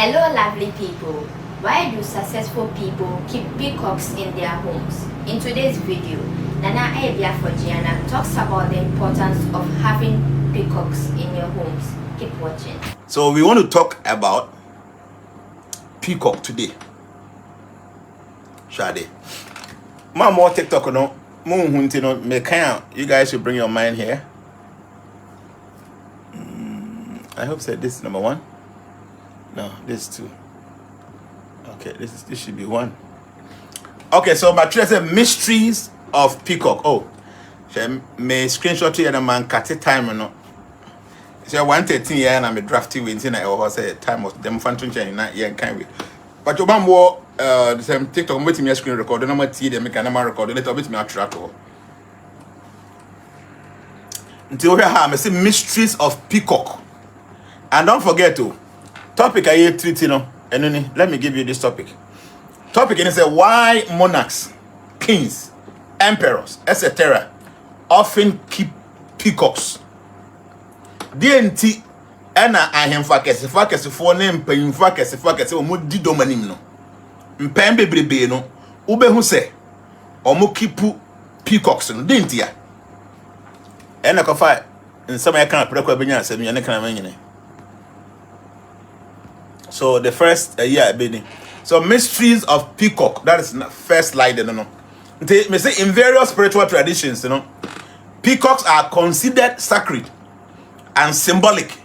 Hello lovely people, why do successful people keep peacocks in their homes? In today's video, Nana Ayebiafo Jnana talks about the importance of having peacocks in your homes. Keep watching. So we want to talk about peacock today. Shade. More TikTok no, you guys should bring your mind here. I hope that this is number one. No, this is two. Okay, this should be one. Okay, so my trade said mysteries of peacock. Oh, may screenshot here and man cut it time or no. So 113 year and I'm a drafty winter. I always say time was them fun to change not yeah kind we. But your man more the same TikTok I'm waiting me screen record. No matter they make an record. Little bit me a track. Until we have say mysteries of peacock. And don't forget to topic I treat and let me give you this topic. Topic is why monarchs, kings, emperors, etc. often keep peacocks. DNT ena ahemfa kese for name panyimfa kese o mo di domanim no. Mpem bebrebe no, ubehu se omo keep peacocks no DNT ya. Ena kofa nsama ya kan aprekwa benya asem ya ne kan manyine. So the first so mysteries of peacock, that is first slide, May say in various spiritual traditions, peacocks are considered sacred and symbolic,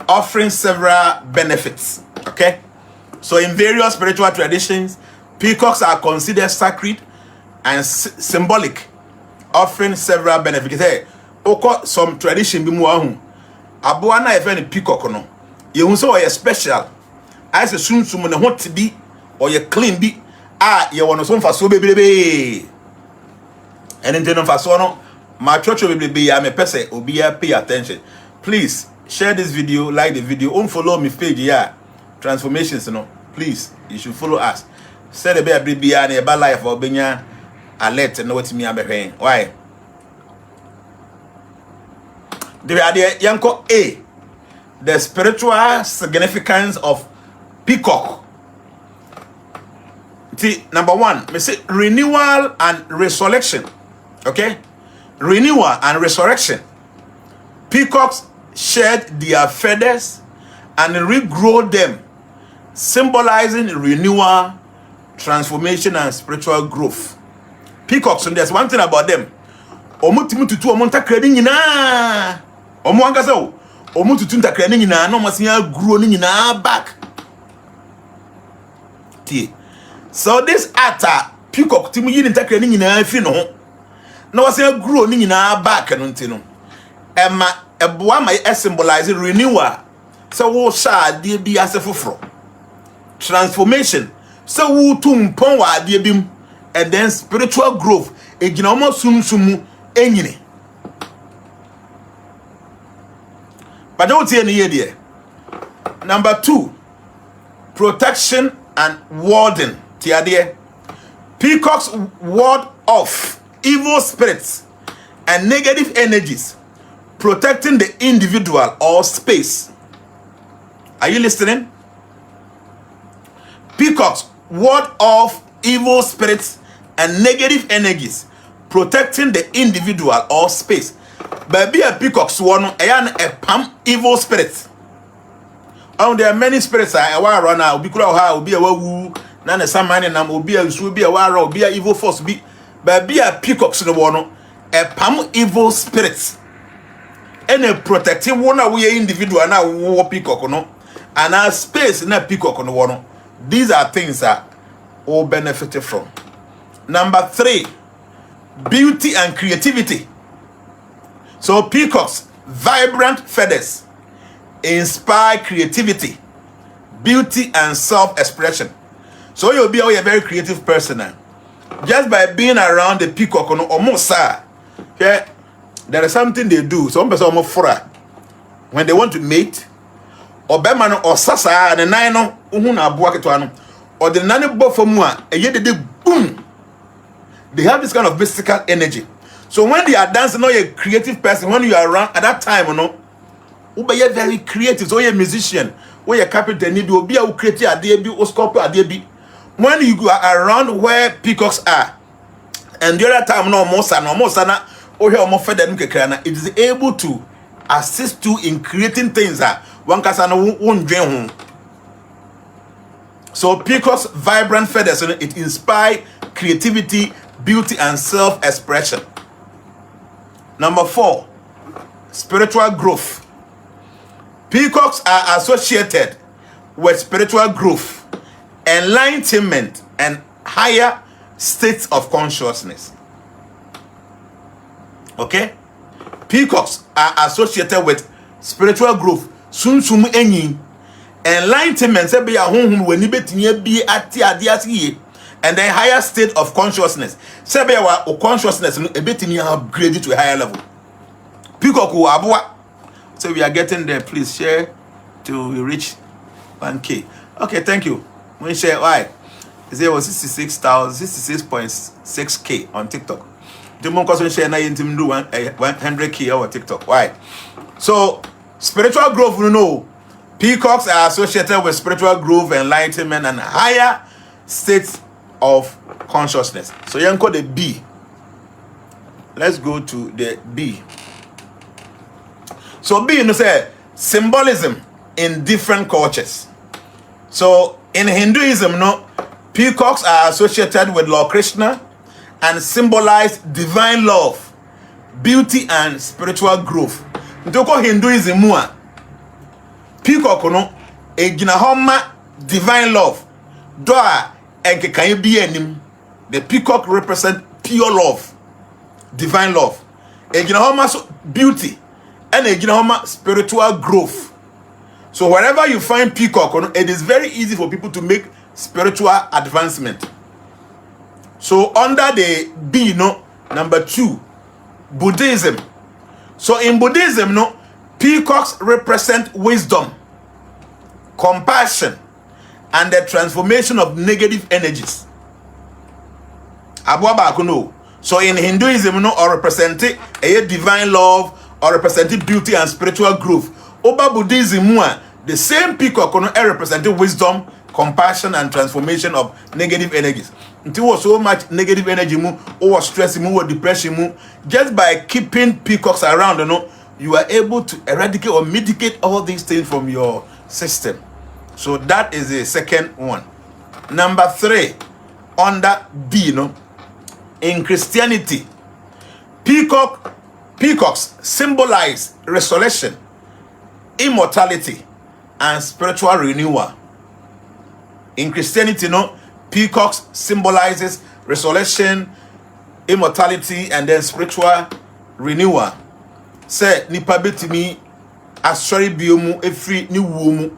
offering several benefits. Okay, so in various spiritual traditions, peacocks are considered sacred and symbolic, offering several benefits. Hey, some tradition be more abuana even peacock no, you so special. As a soon to want to be or you clean be you want to for so baby and in the fasono my church will be I'm a person will be pay attention. Please share this video, like the video, unfollow me page transformations please you should follow us. Say the baby and a bad life or benya alert and know what me I'm why the idea yanko the spiritual significance of peacock. See, number one, we say renewal and resurrection. Okay? Renewal and resurrection. Peacocks shed their feathers and regrow them, symbolizing renewal, transformation, and spiritual growth. Peacocks, and there's one thing about them. Omutimututu omonta kredi na. Omwangasa o. Omututu nta kredi na no masinya grow ni na back. So this atta peacock timu yi ntakra ni nyina fi no na wase grow ni nyina back no ntino ema eboa ma symbolize renewal so wo sha de bi asefoforo transformation so wo tumpon wa de bim and then spiritual growth egina omo sumsumu enyine but don't see any here. Number 2, protection and warding. Peacocks ward off evil spirits and negative energies, protecting the individual or space. Are you listening? Peacocks ward off evil spirits and negative energies, protecting the individual or space. Baby a peacocks one a pam evil spirits. There are many spirits I around now. Be a woo. None some man and will be a war, be a evil force be a peacocks in the one a pam evil spirits. And a protective one away individual now war peacock no and our space in a peacock on the one. These are things that all benefited from. Number 3, beauty and creativity. So peacocks, vibrant feathers inspire creativity, beauty, and self-expression. So you'll be a very creative person now. Just by being around the peacock almost okay, there is something they do. Some person almost when they want to mate, or bemano or sasa and nino uhuna buaketwano, or the nani bofomua, a yet they boom. They have this kind of mystical energy. So when they are dancing, you're a creative person. When you are around at that time, you be very creative. So you're a musician, where your carpenter need to be a create a DB or sculpture a DB. When you go around where peacocks are, and the other time no more sana, or here more further it is able to assist you in creating things that one can won't drain home. So peacocks' vibrant feathers, it inspires creativity, beauty, and self-expression. Number 4, spiritual growth. Peacocks are associated with spiritual growth, enlightenment, and higher states of consciousness. Okay? Peacocks are associated with spiritual growth, sunsum enyi, enlightenment, and then higher state of consciousness. Consciousness upgrade to a higher level. Peacock abua. So we are getting there. Please share till we reach 1K. Okay, thank you. We share why. There was 66.6K on TikTok. The more question share na intim do 100K on TikTok. Why? So spiritual growth, peacocks are associated with spiritual growth, enlightenment, and higher states of consciousness. So you can call the B. Let's go to the B. So B, say symbolism in different cultures. So in Hinduism, peacocks are associated with Lord Krishna and symbolize divine love, beauty, and spiritual growth. Ntoko Hinduism peacock ejina divine love. Doa enke kan bi anim. The peacock represent pure love, divine love. Ejina so beauty and ejina spiritual growth. So wherever you find peacock, it is very easy for people to make spiritual advancement. So under the B, number 2, Buddhism. So in Buddhism, peacocks represent wisdom, compassion, and the transformation of negative energies. So in Hinduism, or representing a divine love, or representing beauty and spiritual growth. Over Buddhism, the same peacock representing wisdom, compassion, and transformation of negative energies. Until so much negative energy, or stress, or depression, just by keeping peacocks around, you are able to eradicate or mitigate all these things from your system. So that is the second one. Number 3, under B, in Christianity, peacocks symbolize resurrection, immortality, and spiritual renewal. In Christianity, peacocks symbolizes resurrection, immortality, and then spiritual renewal. Say nipa betimi asori biomu efri ni wumu.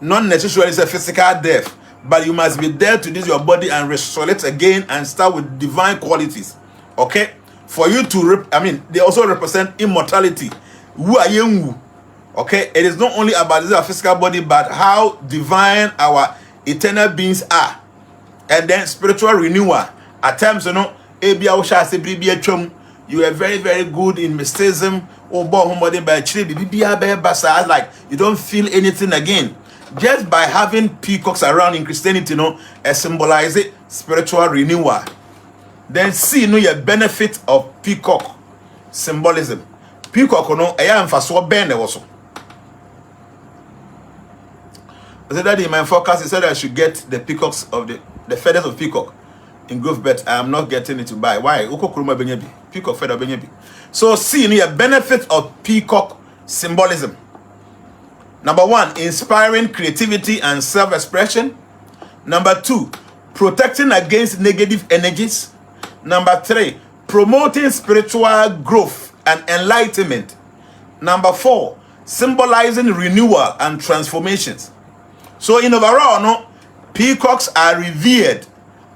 Not necessarily a physical death, but you must be there to this your body and resurrect again and start with divine qualities. Okay? For you to they also represent immortality. Who are you? Okay? It is not only about this physical body, but how divine our eternal beings are. And then spiritual renewal. At times, you are very, very good in mysticism. Like you don't feel anything again. Just by having peacocks around in Christianity, symbolize it spiritual renewal. Then see your benefit of peacock symbolism. Peacock I am for so bend also. I said that in my forecast, he said I should get the peacocks of the feathers of peacock in growth, but I am not getting it to buy. Why? Peacock feather benyebi. So see your benefit of peacock symbolism. Number 1, inspiring creativity and self-expression. Number 2, protecting against negative energies. Number 3, promoting spiritual growth and enlightenment. Number 4, symbolizing renewal and transformations. So in overall, peacocks are revered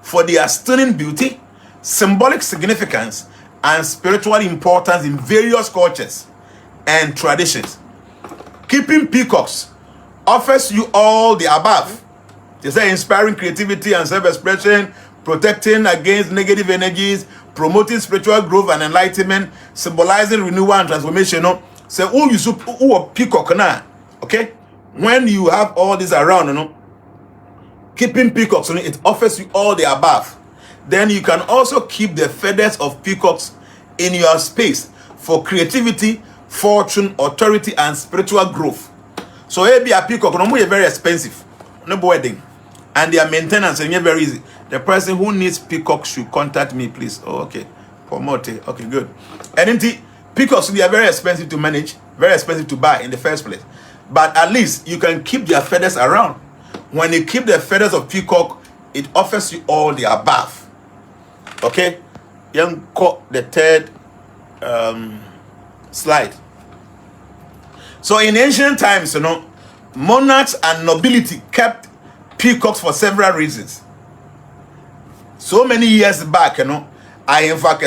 for their stunning beauty, symbolic significance, and spiritual importance in various cultures and traditions. Keeping peacocks offers you all the above. They say inspiring creativity and self-expression, protecting against negative energies, promoting spiritual growth and enlightenment, symbolizing renewal and transformation. Say who you who peacock na, okay? when you have all this around, keeping peacocks, it offers you all the above. Then you can also keep the feathers of peacocks in your space for creativity, fortune, authority, and spiritual growth. So maybe a peacock no very expensive, no wedding, and their maintenance is very easy. The person who needs peacock should contact me, please. Oh, okay. Promote. Okay, good. And peacocks, they are very expensive to manage, very expensive to buy in the first place. But at least you can keep their feathers around. When you keep the feathers of peacock, it offers you all the above. Okay? Young caught the third slide. So in ancient times, monarchs and nobility kept peacocks for several reasons. So many years back, I in fact,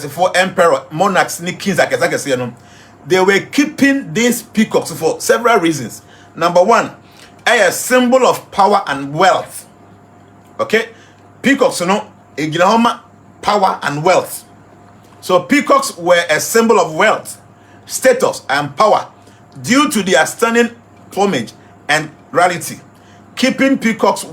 for emperor, monarchs, kings, they were keeping these peacocks for several reasons. Number one, a symbol of power and wealth. Okay, peacocks, power and wealth. So peacocks were a symbol of wealth, status, and power due to their stunning plumage and rarity. Keeping peacocks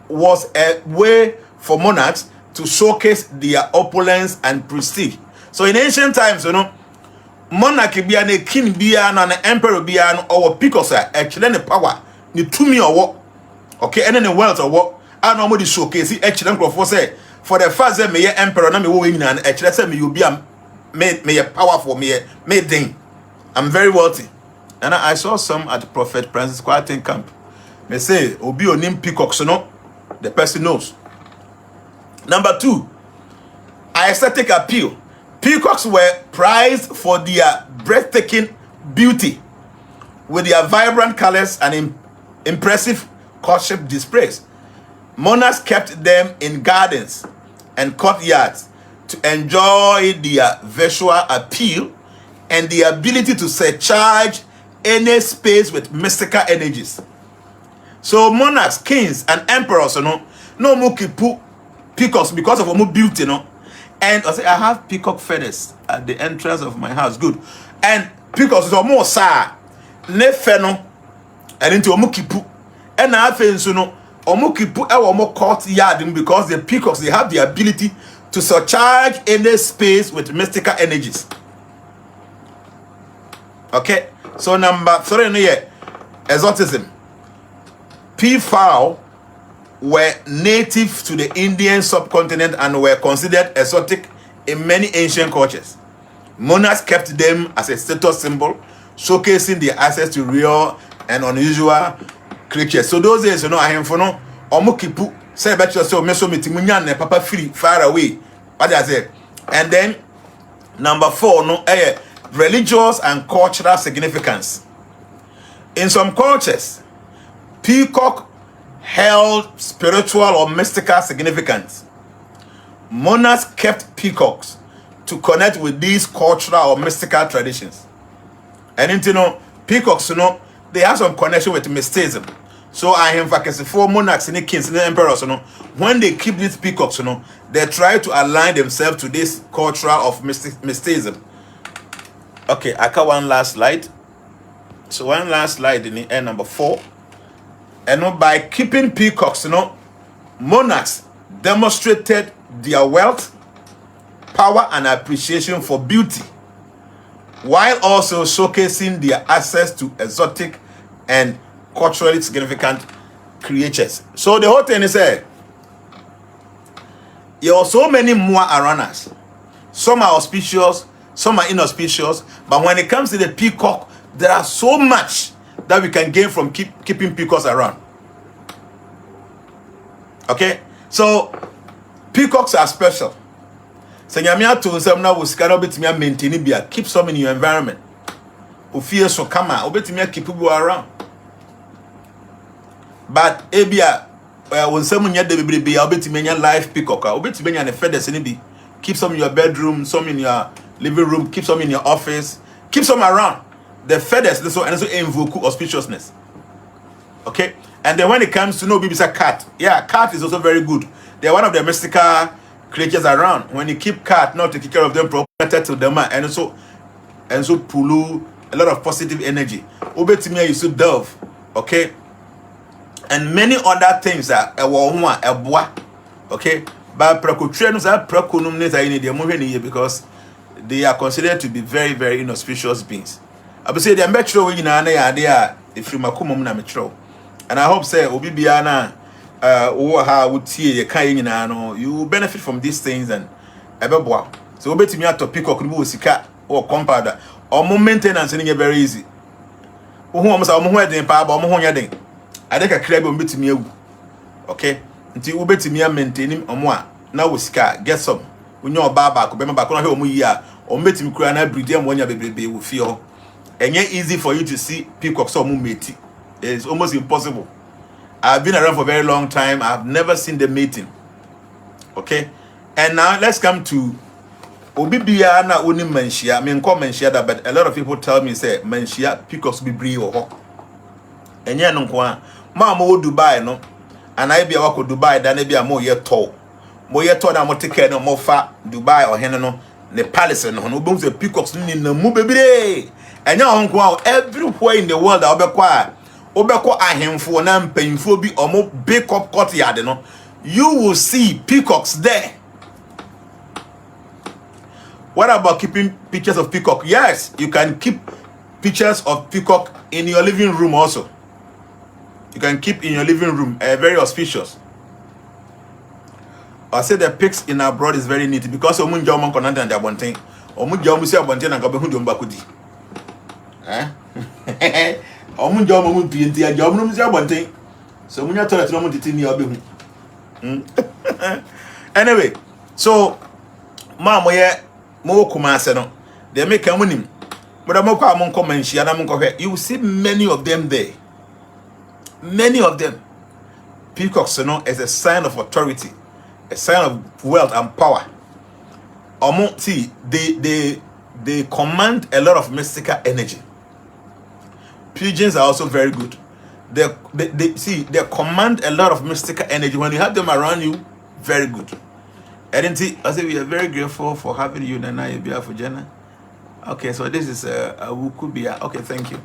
was a way for monarchs to showcase their opulence and prestige. So in ancient times, monarchy be a king be an emperor be an or peacocks are actually the power, the to me or what, okay, and then the wealth or what. I normally showcase it actually for the first day, may emperor na me wo win and actually say me you be a may a powerful me thing. I'm very wealthy. And I saw some at Prophet Francis Quartin camp. They say obi onim peacocks the person knows. Number two, aesthetic appeal. Peacocks were prized for their breathtaking beauty with their vibrant colors and impressive courtship displays. Monarchs kept them in gardens and courtyards to enjoy their visual appeal and the ability to surcharge any space with mystical energies. So monarchs, kings, and emperors, no more keep peacocks because of more beauty, And I say I have peacock feathers at the entrance of my house. Good. And peacocks are more sa ne feno and into omukipu. And I feel so omukipu e more courtyard because the peacocks they have the ability to surcharge any space with mystical energies. Okay. So number 3 here, exotism. Peafowl were native to the Indian subcontinent and were considered exotic in many ancient cultures. Monarchs kept them as a status symbol, showcasing their access to rare and unusual creatures. So those days, I am for no omukipu say bet yourself meso metimunyan ne papa free far away. What I say? And then number 4, religious and cultural significance. In some cultures, peacock held spiritual or mystical significance. Monarchs kept peacocks to connect with these cultural or mystical traditions. And peacocks, they have some connection with mysticism. So I am for monarchs and kings and emperors, when they keep these peacocks, they try to align themselves to this cultural of mysticism. Okay, I got one last slide. So one last slide in the end, number 4. And by keeping peacocks, monarchs demonstrated their wealth, power, and appreciation for beauty, while also showcasing their access to exotic and culturally significant creatures. So the whole thing is there are so many more around us. Some are auspicious, some are inauspicious, but when it comes to the peacock, there are so much that we can gain from keeping peacocks around. Okay, so peacocks are special. So nyamia to some now was cannot be to maintain bia. Keep some in your environment. Ufie so kama obetimi keep people around. But ebia when someone nya de bebre obetimi nya live peacock, obetimi nya ne feathers ni bi. Keep some in your bedroom, some in your living room, keep some in your office, keep some around. The feathers and also invoke auspiciousness. Okay? And then when it comes to bibisa cat, yeah, cat is also very good. They're one of the mystical creatures around. When you keep cat, not to take care of them properly to them, and also pulu a lot of positive energy. Obetimia you so dove. Okay, and many other things are a boa. Okay, but precautions are precautions because they are considered to be very, very inauspicious beings. I would say they are metro in an if you makumum na metro. And I hope say Obibiana how would see you benefit from these things and ebeboa. So obeti me to Peacock no sika or compounder or maintenance any very easy. Who almost a mo den pa ba mo ho yeden. I think a crab obeti me awu. Okay? Nti obeti me maintaining omo a na wo sika get some. Unyo oba ba ko be ma ba ko na he omo yi a obeti me kura na breed am wonya bebrebe wo fie ho. Enye easy for you to see peacocks omo mate. It's almost impossible. I've been around for a very long time. I've never seen them mating. Okay? And now let's come to Obibia na uni menshia. I mean, call menshia that, but a lot of people tell me, say, menshia, peacocks be bree or ho. And yeah, no, Mama Dubai, no. And I be a walk Dubai, then be a more year tall. More year tall than what take care no more fat Dubai or Henano, the palace and no booms the peacocks in the movie. And now, everywhere in the world, I'll be quiet. Obeko ahemfo na mpanyimfo bi omo bake up courtyard no, you will see peacocks there. What about keeping pictures of peacock? Yes, you can keep pictures of peacock in your living room also. You can keep in your living room, very auspicious. I say the pigs in abroad is very neat because omunja omon konanta and abonten. Omunja omusi abonten and gabe hundo mbakudi. Omunja omon pienti a job no musi abonten. So munya toilet no mutiti ni obehu. Anyway, so mama ye mo kumase no. They make amunim. But I'm going to mention, you will see many of them there. Many of them. Peacocks, you know, is a sign of authority, a sign of wealth and power. See, they command a lot of mystical energy. Pigeons are also very good. They command a lot of mystical energy. When you have them around you, very good. I say we are very grateful for having you, Ayebiafo Jnana. Okay, so this is Wukubia. Okay, thank you.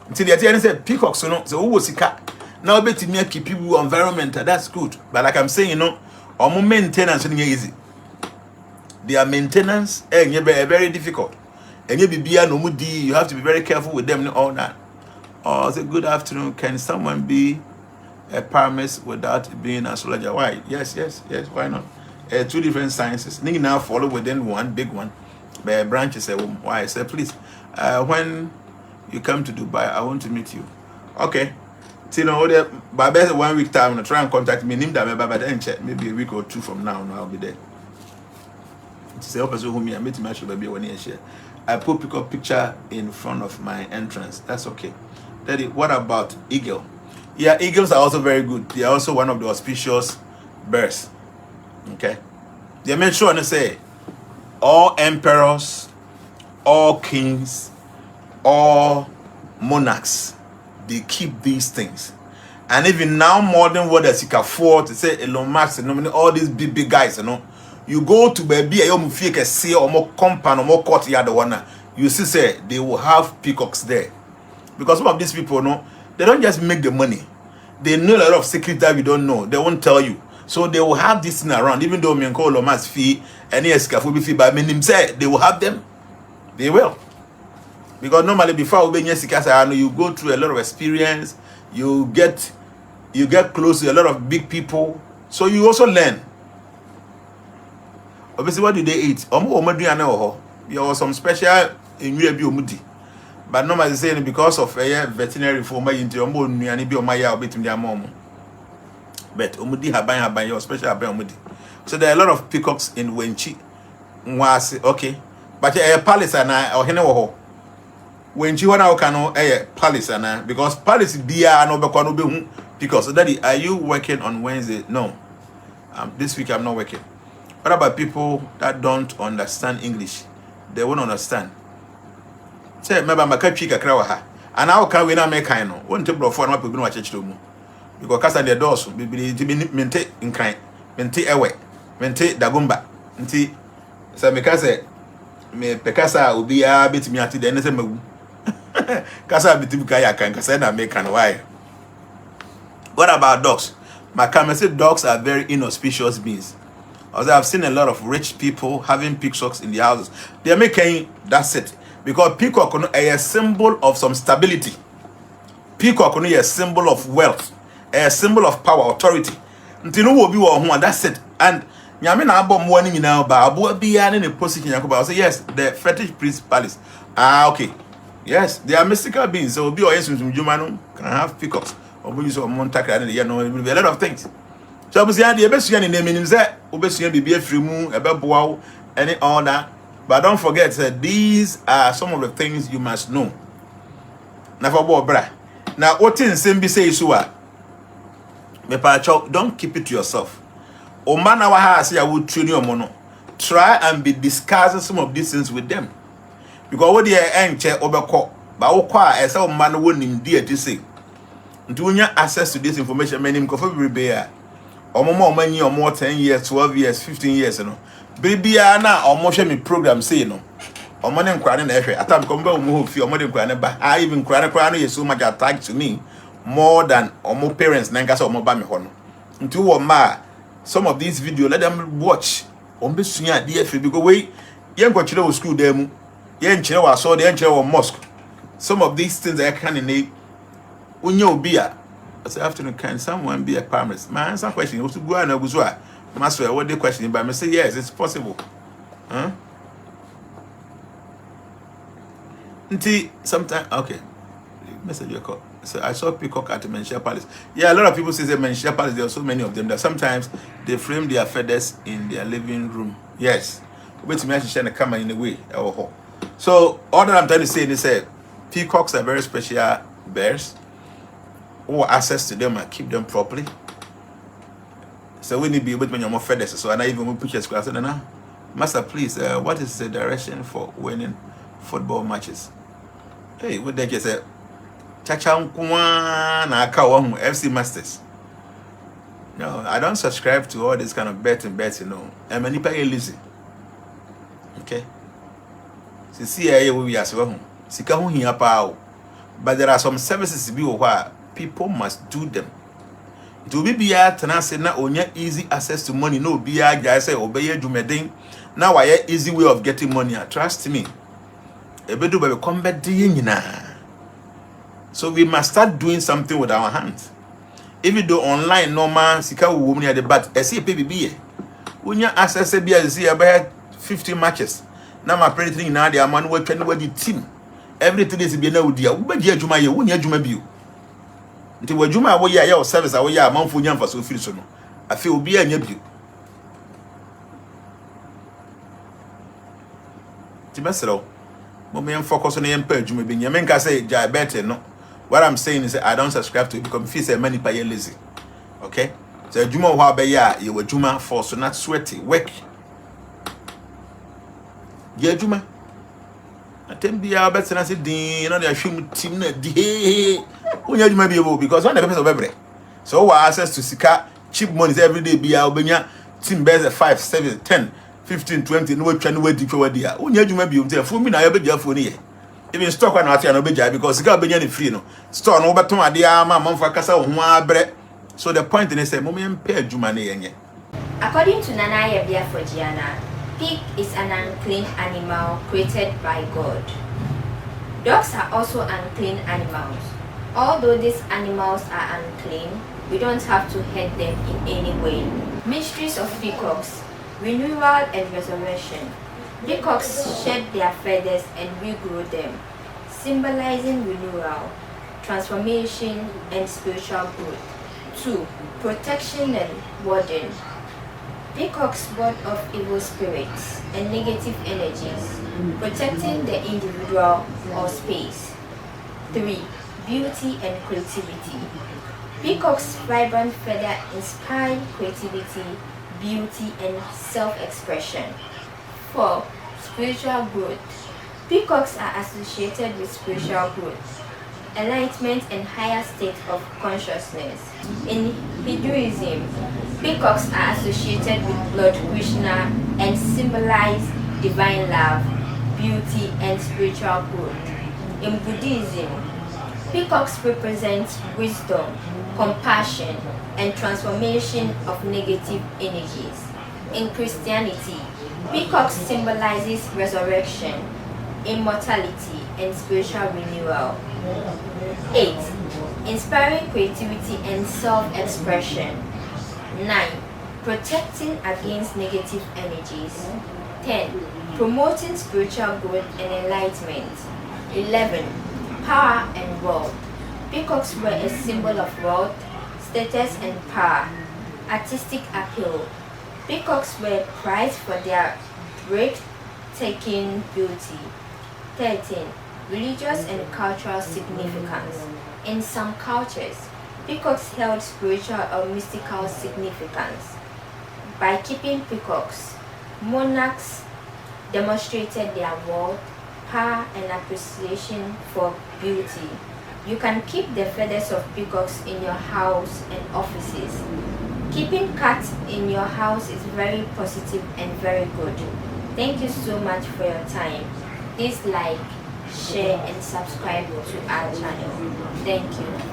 Until the end said peacocks, you know, so who was sika? Now bet me keep people environment, that's good. But like I'm saying, you know, our maintenance is easy. Their maintenance very difficult. And you have to be very careful with them and all that. Oh, say good afternoon. Can someone be a paramist without being an astrologer? Why? Yes, why not? Two different sciences. Need now follow within one big one. Branches say why? I said please. When you come to Dubai, I want to meet you. Okay. So, you know, by best 1 week time, I'm try and contact me. Maybe a week or two from now, I'll be there. Say, oh, whom I meet my baby 1 year share. I put Peacock picture in front of my entrance. That's okay. Daddy, what about eagle? Yeah, eagles are also very good. They are also one of the auspicious birds. Okay. They make sure to say all emperors, all kings, all monarchs, they keep these things. And even now, modern world as you can afford to say Elon Musk and all these big guys, you know, you go to baby a fake see or more compound or more courtyard one, you see say they will have peacocks there. Because some of these people, no, they don't just make the money. They know a lot of secrets that we don't know. They won't tell you. So they will have this thing around, even though me and Elon Musk fee and escafobi fee, but him say they will have them. They will. Because normally before you go through a lot of experience, you get close to a lot of big people, so you also learn. Obviously, what do they eat? There was some special in but normally saying because of a veterinary reform into your moon and be on my yard between their mom. But Omudi have your special Omudi. So there are a lot of peacocks in Wenchi. Okay. But a palace and I or Heno. When you want to palace and because palace be no because so daddy, are you working on Wednesday? No. This week I'm not working. What about people that don't understand English? They won't understand. Say remember my country kakra and how can we not make kind of one table for no people watch it to because cast the doors be mente in kind mente ewe mente dagumba nti say me say me pekasa obi a betimi ati de ne say magu kasa bitibu kai akan kasa na make kan why What about dogs? My camera said dogs are very inauspicious beings. Also, I've seen a lot of rich people having peacocks in their houses. They are making, that's it. Because peacock is a symbol of some stability. Peacock is a symbol of wealth, a symbol of power, authority. Until no will be one, that's it. And Yamina Abom warning now, but Abu be in a position. I say, yes, the fetish priest palace. Ah, okay. Yes, they are mystical beings. So, be or yes, Jumano can have peacocks. Or we use a monarch, you know, it will be a lot of things. So, I was the best in the meaning that Obesian be a free moon, a bubble, any order. But don't forget that these are some of the things you must know. Never bought bra. Now, what in Simbi say so? Don't keep it to yourself. O man, our house, I would train your mono. Try and be discussing some of these things with them. Because what they are anxious overcall, but what as our man wouldn't dear to say. Do you have access to this information? Many coffee bear or more money or more 10 years, 12 years, 15 years, you know. Baby, now or motion me program say no. Or money crying every at time come move your money crying, but I even crying is so much attached to me more than or more parents, Nangas or more bami hono. Until or ma some of these videos, let them watch. On be soon at DF because we young got children school them, young children saw the angel or mosque. Some of these things I can name when you be a afternoon can someone be a promise? My answer question was to go and I was what. Master, what the question? But I say yes, it's possible. Huh? Until sometime, okay. Message your call. So I saw peacock at the Menchia Palace. Yeah, a lot of people say the Menchia Palace. There are so many of them that sometimes they frame their feathers in their living room. Yes, wait to me actually the camera in a way. So all that I'm trying to say is that peacocks are very special birds. Who access to them and keep them properly. So we need to be able to make more feathers. So and I even pictures class and now, Master, please, what is the direction for winning football matches? Hey, what they just say? Chacha na akawa FC Masters. No, I don't subscribe to all this kind of betting, you know. I'm a nipa lazy. Okay. See here we are so sika hu hia pa. But there are some services be where people must do them. To be bia tenase na onya easy access to money no bia guy say obey dwumeden. Now I easy way of getting money. Trust me. Ebedu be come be de nyina. So we must start doing something with our hands. If you do online normal sika wo mu the but e say PBB unya access bia see about 50 matches. Now my predicting now the man we train with the team. Every 3 days be na odi a wo be di adwuma ye wo nya adwuma bio. Nti wadwuma wo ya your service a wo ya amanfo nya mfa so firi so no. Afi obi anya bio. Ti mesero mo me focus on yempa adwuma bi nya me nka say diabetes no. What I'm saying is that I don't subscribe to it because if you say many pay lazy. Okay? So adwuma ho abeya ye wadwuma for so not sweaty work. Ye adwuma atembia better say din no dey hwem team na di unya adwuma bi ebo because one the person obebre. So we access to sika cheap money every day bia obenya team base 5 7 10 15 20 no twa no wadi kwa wadi a unya adwuma bi o fu mi na ye bedia fu ni ye. Even stock na ati na obegya because sika obenya ni free no store no beton ade ama manfa kasa ho abre. So the point is say mo me mpa adwuma na yenye. According to Nana Ayebiafo Jnana, pig is an unclean animal created by God. Dogs are also unclean animals. Although these animals are unclean, we don't have to hurt them in any way. Mysteries of peacocks, renewal and resurrection. Peacocks shed their feathers and regrow them, symbolizing renewal, transformation, and spiritual growth. 2. Protection and warding. Peacocks ward off evil spirits and negative energies, protecting the individual or space. 3. Beauty and creativity. Peacocks' vibrant feather inspire creativity, beauty, and self-expression. 4. Spiritual growth. Peacocks are associated with spiritual growth, enlightenment, and higher state of consciousness. In Hinduism, peacocks are associated with Lord Krishna and symbolize divine love, beauty, and spiritual growth. In Buddhism, Peacocks represent wisdom, compassion, and transformation of negative energies. In Christianity, peacocks symbolizes resurrection, immortality, and spiritual renewal. 8. Inspiring creativity and self-expression. 9. Protecting against negative energies. 10. Promoting spiritual growth and enlightenment. 11. Power and wealth. Peacocks were a symbol of wealth, status, and power. Artistic appeal. Peacocks were prized for their breathtaking beauty. 13. Religious and cultural significance. In some cultures, peacocks held spiritual or mystical significance. By keeping peacocks, monarchs demonstrated their wealth, power, and appreciation for beauty. You can keep the feathers of peacocks in your house and offices. Keeping cats in your house is very positive and very good. Thank you so much for your time. Please like, share, and subscribe to our channel. Thank you.